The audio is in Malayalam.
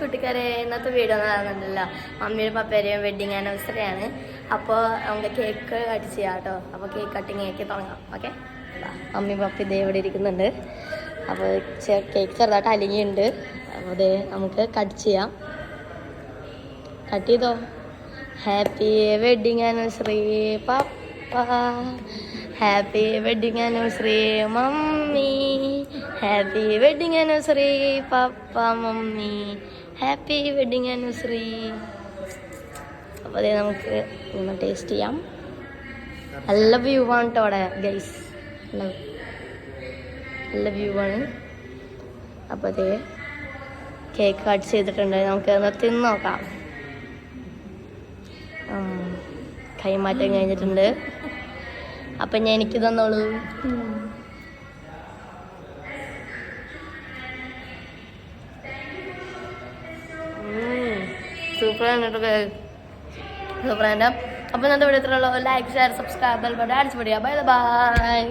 കൂട്ടുകാരെ ഇന്നത്തെ വീഡിയോ കാണുന്നുണ്ടല്ലോ മമ്മിയുടെ പപ്പയുടെയും വെഡിങ് ആനിവേഴ്സറി ആണ്. അപ്പോൾ നമുക്ക് കേക്ക് കട്ട് ചെയ്യാം കേട്ടോ. അപ്പോൾ കേക്ക് കട്ടിങ് ആക്കി തുടങ്ങാം. ഓക്കെ, മമ്മി പപ്പ ഇതേ ഇവിടെ ഇരിക്കുന്നുണ്ട്. അപ്പോൾ കേക്ക് ചെറുതായിട്ട് അലിഞ്ഞിട്ടുണ്ട്. അപ്പോൾ ഇതേ നമുക്ക് കട്ട് ചെയ്യാം. കട്ട് ചെയ്തോ. Happy wedding anniversary papa, happy wedding anniversary mummy, happy wedding anniversary papa mummy, happy wedding anniversary. അപ്പോൾ അതേ നമുക്ക് ഒന്ന് ടേസ്റ്റ് ചെയ്യാം. നല്ല വ്യൂ ആണ് കേട്ടോ അവിടെ ഗൈസ്, നല്ല വ്യൂ ആണ്. അപ്പോൾ അതേ കേക്ക് കട്ട് ചെയ്തിട്ടുണ്ട്. നമുക്ക് ഒന്ന് തിന്ന് നോക്കാം. കൈമാറ്റം കഴിഞ്ഞിട്ടുണ്ട്. അപ്പം ഞാൻ എനിക്ക് തന്നോളൂ. സൂപ്പറാണ് കേട്ടോ, സൂപ്പറാണ്. അപ്പം ഇന്നത്തെ വീഡിയോ ഇത്രയുള്ളൂ. Like, share, subscribe, bell button അടിച്ചു പിടിക്കുക. Bye by.